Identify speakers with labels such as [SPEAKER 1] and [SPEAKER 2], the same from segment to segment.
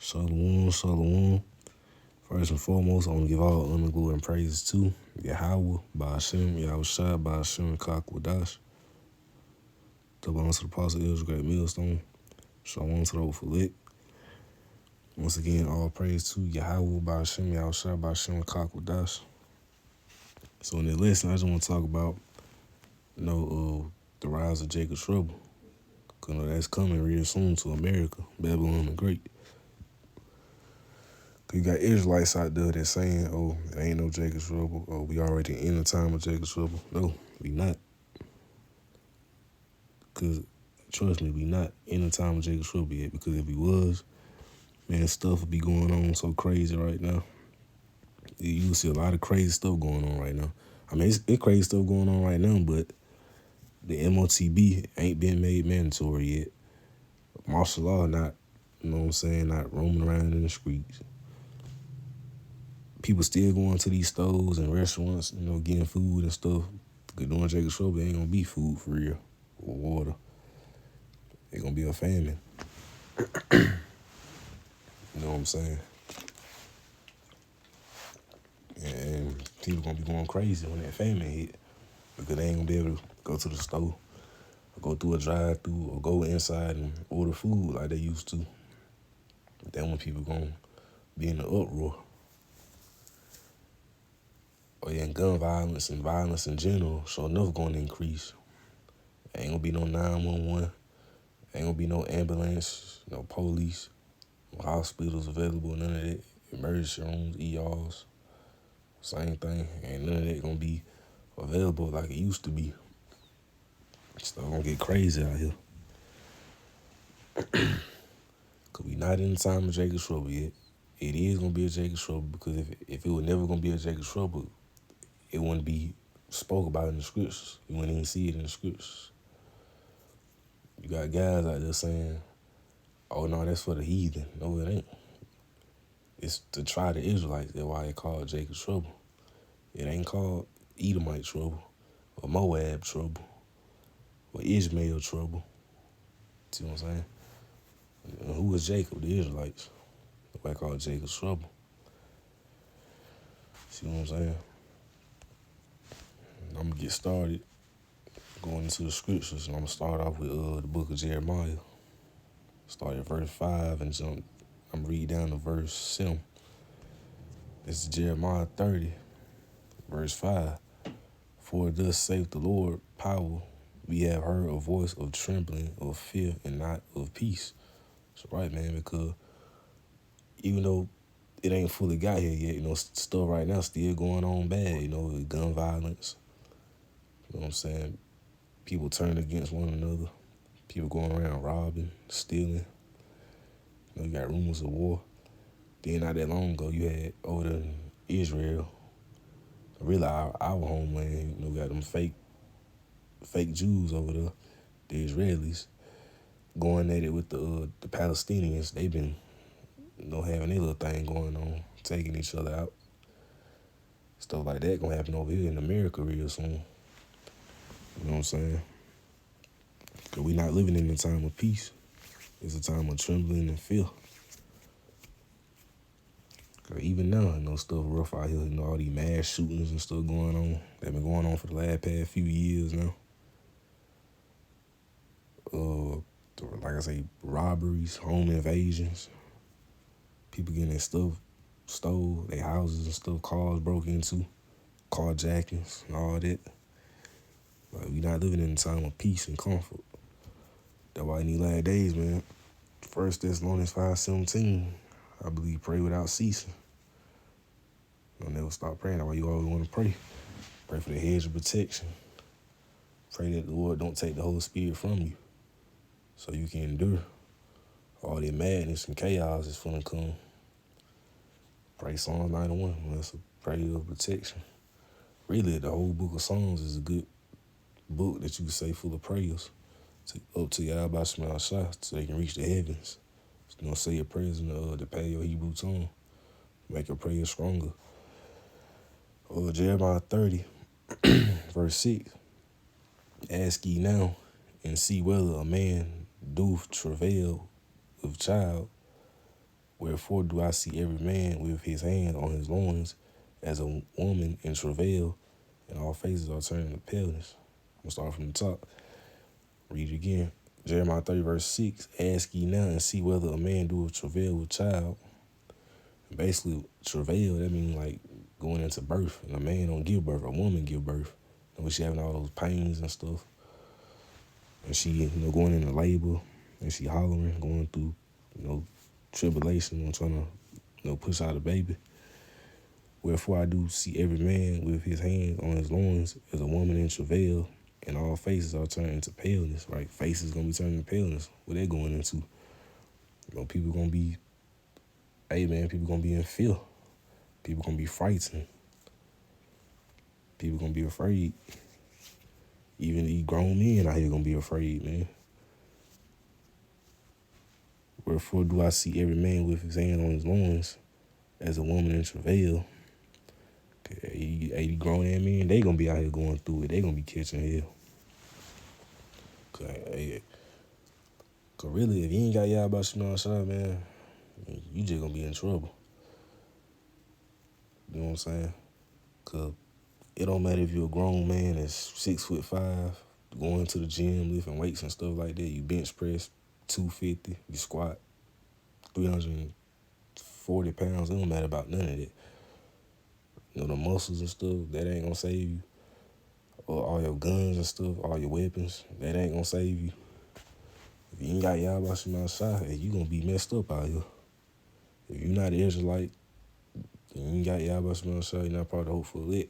[SPEAKER 1] Shalom, shalom. First and foremost, I want to give all honor, glory, and praises to Yahweh, Ba'ashem, Yahushua, Ba'ashem, Kakwadash. Double honor to the Apostle Israel, Great Millstone. Shalom to the Old Lick. Once again, all praise to Yahweh, Ba'ashem, Yahushua, Ba'ashem, Kakwadash. So in this lesson, I just want to talk about, the rise of Jacob Trouble. Because that's coming real soon to America, Babylon the Great. You got Israelites out there that's saying, it ain't no Jacob Trouble. We already in the time of Jacob Trouble. No, we not. Because, trust me, we not in the time of Jacob Trouble yet. Because if we was, man, stuff would be going on so crazy right now. You see a lot of crazy stuff going on right now. I mean, it's crazy stuff going on right now, but the MOTB ain't been made mandatory yet. Martial law not, not roaming around in the streets. People still going to these stores and restaurants, getting food and stuff. Because during Jacob Trouble, ain't gonna be food for real or water. It's gonna be a famine. You know what I'm saying? And people gonna be going crazy when that famine hit because they ain't gonna be able to go to the store or go through a drive-through or go inside and order food like they used to. Then when people gonna be in the uproar. And gun violence and violence in general, so enough going to increase. Ain't gonna be no 911. Ain't gonna be no ambulance, no police, no hospitals available, none of that. Emergency rooms, ERs, same thing. Ain't none of that gonna be available like it used to be. Stuff gonna get crazy out here. Cause we not in the time of Jacob Trouble yet. It is gonna be a Jacob Trouble because if it was never gonna be a Jacob Trouble, it wouldn't be spoke about in the scriptures. You wouldn't even see it in the scriptures. You got guys out there saying, oh, no, that's for the heathen. No, it ain't. It's to try the Israelites. That's why it called Jacob Trouble. It ain't called Edomite Trouble or Moab Trouble or Ishmael Trouble. See what I'm saying? And who was Jacob? The Israelites. That's why it called Jacob's Trouble. See what I'm saying? I'm going to get started going into the scriptures, and I'm going to start off with the book of Jeremiah. Start at verse 5 and I'm read down to verse 7. This is Jeremiah 30, verse 5. For thus saith the Lord, power, we have heard a voice of trembling, of fear, and not of peace. That's right, man, because even though it ain't fully got here yet, stuff right now still going on bad, gun violence. You know what I'm saying? People turning against one another. People going around robbing, stealing. You got rumors of war. Then not that long ago, you had over in Israel, really our homeland, got them fake Jews over there, the Israelis, going at it with the Palestinians. They been, having their little thing going on, taking each other out. Stuff like that gonna happen over here in America real soon. You know what I'm saying? Because we not living in a time of peace. It's a time of trembling and fear. Cause even now, stuff rough out here. All these mass shootings and stuff going on. They've been going on for the past few years now. Like I say, robberies, home invasions, people getting their stuff stole, their houses and stuff, cars broke into, carjackings and all that. Like, we not living in a time of peace and comfort. That's why in these last days, man, 1 Thessalonians 5:17, I believe, pray without ceasing. Don't never stop praying. That's why you always want to pray. Pray for the hedge of protection. Pray that the Lord don't take the Holy Spirit from you so you can endure. All that madness and chaos is finna come. Pray Psalms 91. That's a prayer of protection. Really, the whole book of Psalms is a good book that you can say full of prayers up to Yahweh Shema Shah so they can reach the heavens. Say your prayers in the Paleo Hebrew tongue. Make your prayers stronger. Jeremiah 30, verse 6. Ask ye now and see whether a man doeth travail of child, Wherefore do I see every man with his hand on his loins as a woman in travail, and all faces are turning to paleness. I'm going to start from the top. Read it again. Jeremiah 30, verse 6. Ask ye now and see whether a man doeth travail with child. And basically, travail, that means like going into birth. And a man don't give birth, a woman give birth. And when she having all those pains and stuff. And she, going into labor, and she hollering, going through, tribulation, trying to, push out a baby. Wherefore I do see every man with his hands on his loins as a woman in travail, and all faces are turning to paleness, right? Faces gonna be turning to paleness. What they going into? People gonna be, people gonna be in fear. People gonna be frightened. People gonna be afraid. Even these grown men out here gonna be afraid, man. Wherefore do I see every man with his hand on his loins as a woman in travail? These grown ass men, they gonna be out here going through it. They gonna be catching hell. Cause really, if you ain't got y'all about Shema Shah, man, you just gonna be in trouble. You know what I'm saying? Cause it don't matter if you're a grown man that's 6'5", going to the gym, lifting weights and stuff like that. You bench press 250, you squat 340 pounds. It don't matter about none of that. The muscles and stuff, that ain't gonna save you. Or all your guns and stuff, all your weapons, that ain't gonna save you. If you ain't got Yahweh Shema Shah, you gonna be messed up out here. If you're not an Israelite, and you ain't got Yahweh Shema Shah, you're not part of the hopeful elect.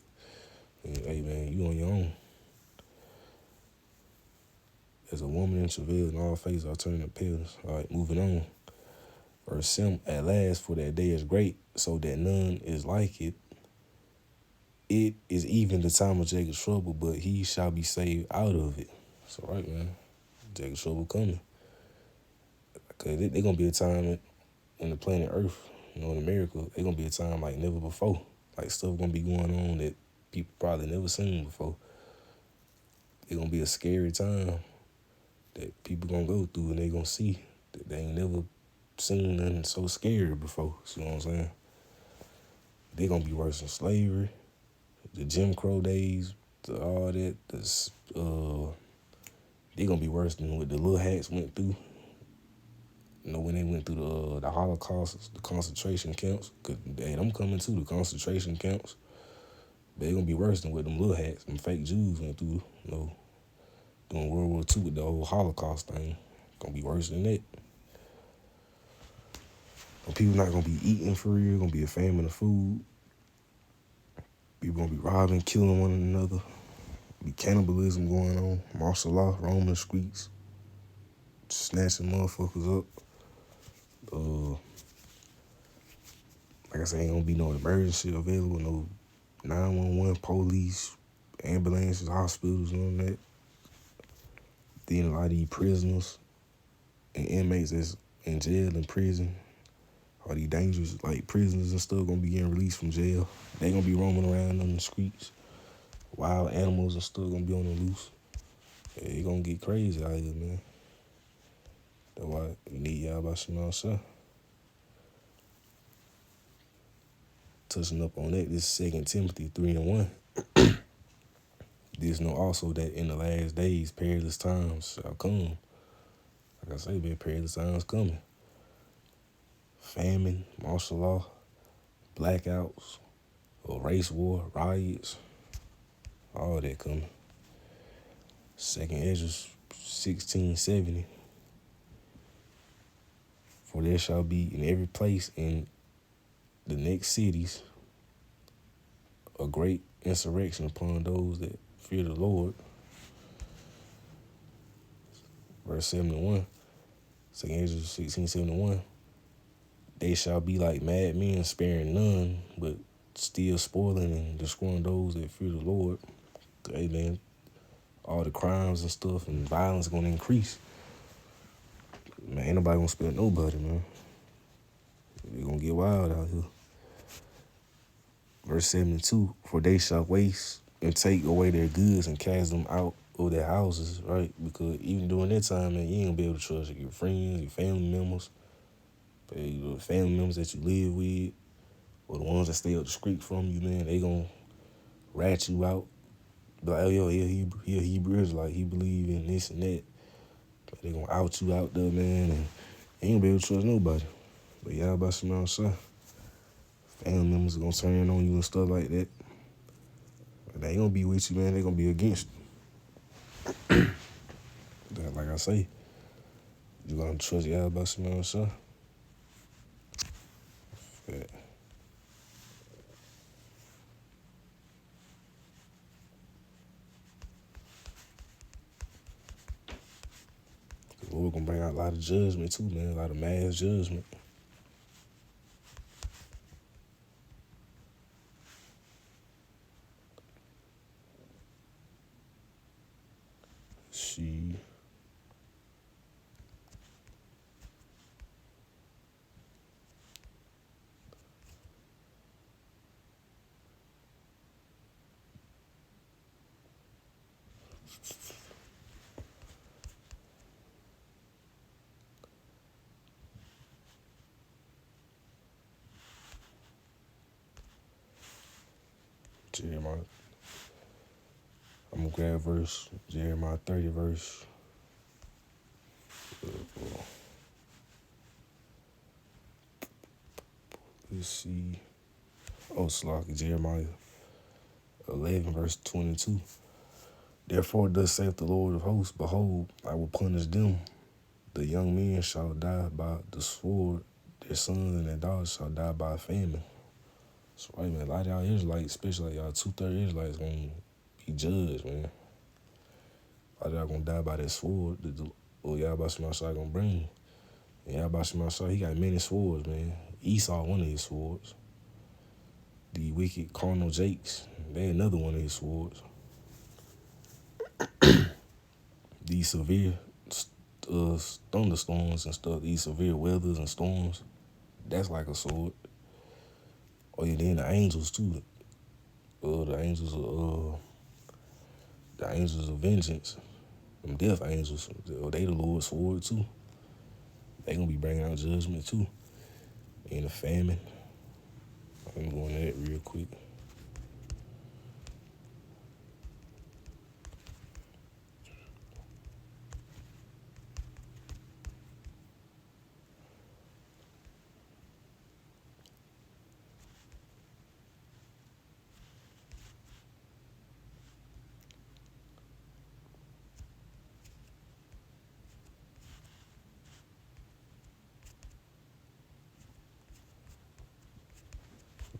[SPEAKER 1] Hey man, you on your own. As a woman in travail, and all faces are turning to paleness. All right, moving on. Verse 7, at last, for that day is great, so that none is like it. It is even the time of Jacob's trouble, but he shall be saved out of it. So, right, man, Jacob's trouble coming. Because there's going to be a time in the planet Earth, in America, there's going to be a time like never before. Like, stuff going to be going on that people probably never seen before. It's going to be a scary time that people going to go through, and they going to see that they ain't never seen nothing so scary before. See what I'm saying? They're going to be worse than slavery, the Jim Crow days, all that. They're going to be worse than what the little hats went through. When they went through the Holocaust, the concentration camps. Because them coming too, the concentration camps. But they're going to be worse than what them little hats, them fake Jews went through, during World War II with the whole Holocaust thing. Going to be worse than that. People not going to be eating for real. Going to be a famine of food. People going to be robbing, killing one another. Be cannibalism going on. Martial law, roaming the streets. Snatching motherfuckers up. Like I said, ain't going to be no emergency available. No 911, police, ambulances, hospitals, none of that. Then a lot of these prisoners and inmates that's in jail and prison, all these dangerous, like prisoners and stuff, gonna be getting released from jail. They gonna be roaming around on the streets. Wild animals and stuff gonna be on the loose. Yeah, it gonna get crazy out here, man. That's why we need Yahweh Shema Shah. Touching up on that, this 2 Timothy 3:1. This know also that in the last days perilous times shall come. Like I say, man, perilous times coming. Famine, martial law, blackouts, race war, riots, all that coming. 2 Ezra 16:70. For there shall be in every place in the next cities a great insurrection upon those that fear the Lord. Verse 71, 2 Ezra 16:71. They shall be like madmen, sparing none, but still spoiling and destroying those that fear the Lord. Amen. All the crimes and stuff and violence going to increase. Man, ain't nobody going to spare nobody, man. They're going to get wild out here. Verse 72, for they shall waste and take away their goods and cast them out of their houses, right? Because even during that time, man, you ain't going to be able to trust your friends, your family members. The family members that you live with, or the ones that stay up the street from you, man, they gonna rat you out. Be like, oh, yo, he a Hebrew Israelite. He believe in this and that. They gonna out you out there, man, and you ain't gonna be able to trust nobody. But yeah, about some outside. Family members gonna turn on you and stuff like that. But they ain't gonna be with you, man. They gonna be against you. Like I say, you gonna trust y'all about some outside. Yeah. The Lord gonna bring out a lot of judgment too, man. A lot of mass judgment. She. Jeremiah. I'm gonna grab verse, Jeremiah 30 verse. Let's see. Oh, Slocky, Jeremiah 11 verse 22. Therefore thus saith the Lord of hosts, behold, I will punish them. The young men shall die by the sword, their sons and their daughters shall die by famine. So right, man, a lot of y'all Israelites, especially like y'all 2/3 Israelites, gonna be judged, man. A lot of y'all gonna die by that sword that the Yahweh Shemashai gonna bring. And Yahweh Shemashai, he got many swords, man. Esau, one of his swords. The wicked carnal Jakes, they another one of his swords. These severe thunderstorms and stuff, these severe weathers and storms, that's like a sword. Oh yeah, then the angels too. The angels of vengeance, them death angels, they the Lord's sword too. They gonna be bringing out judgment too. And the famine. I'm going to that real quick.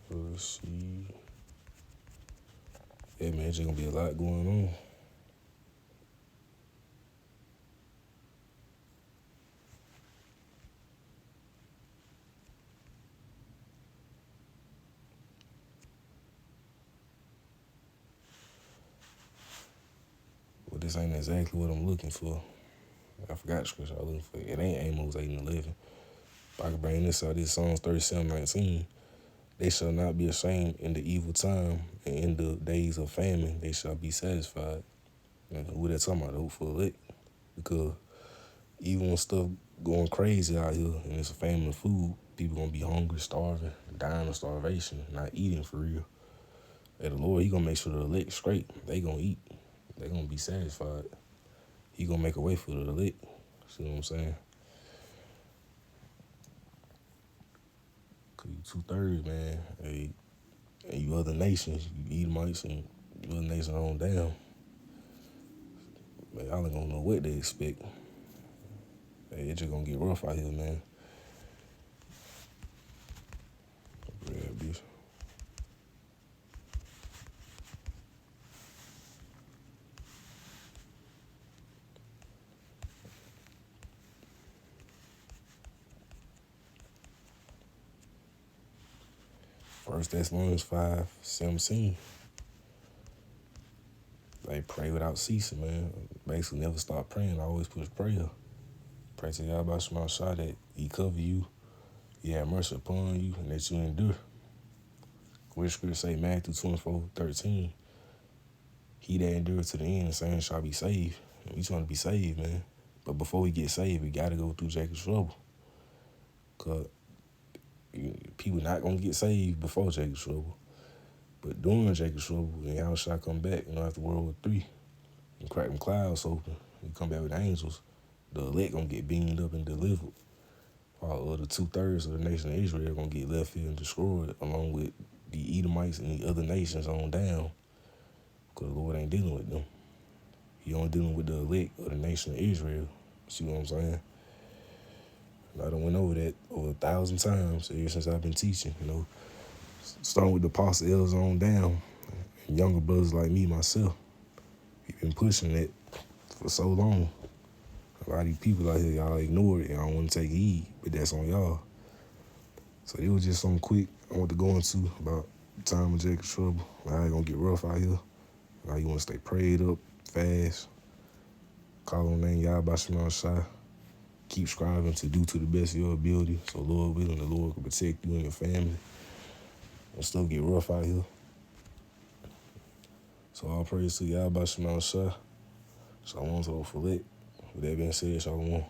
[SPEAKER 1] Let's see. Yeah, man, there's gonna be a lot going on. But this ain't exactly what I'm looking for. I forgot the scripture I was looking for. It ain't Amos 8 and 11. If I could bring this out, this Psalms 37:19. They shall not be ashamed in the evil time, and in the days of famine they shall be satisfied. And who that talking about? The hopeful elect. Because even when stuff going crazy out here and it's a famine of food, people gonna be hungry, starving, dying of starvation, not eating for real. And the Lord, he gonna make sure the elect straight. They gonna eat. They gonna be satisfied. He gonna make a way for the elect. See what I'm saying? Cause you 2/3, man. Hey, and you other nations, you Edomites and you other nations on down. Man, y'all ain't gonna know what they expect. Hey, it's just gonna get rough out here, man. Yeah, bitch. First Thessalonians 5:17. They pray without ceasing, man. Basically, never stop praying. I always push prayer. Pray to God about Shema Shah that he cover you, he have mercy upon you, and that you endure. Where scripture say Matthew 24:13, he that endures to the end, the same shall be saved. And we trying to be saved, man. But before we get saved, we got to go through Jacob's trouble. Cause people not gonna get saved before Jacob's trouble. But during Jacob's trouble, when Yahushua come back, after World War III, and crack them clouds open, and come back with angels, the elect gonna get beamed up and delivered. While the 2/3 of the nation of Israel gonna get left here and destroyed, along with the Edomites and the other nations on down, because the Lord ain't dealing with them. He only dealing with the elect of the nation of Israel. See what I'm saying? And I done went over that over 1,000 times ever since I've been teaching, starting with the apostle elders on down, and younger brothers like me, myself. We've been pushing that for so long. A lot of these people out here, y'all ignore it and I don't want to take heed, but that's on y'all. So it was just something quick I want to go into about the time of Jacob's trouble, how it's gonna get rough out here, how you want to stay prayed up, fast, call on the name Yahweh Shema Shai, keep striving to do to the best of your ability, so Lord willing, the Lord can protect you and your family, and stuff get rough out here. So all praise to Yahweh Shema Shai. Shalom to the Philip. With that being said, shalom.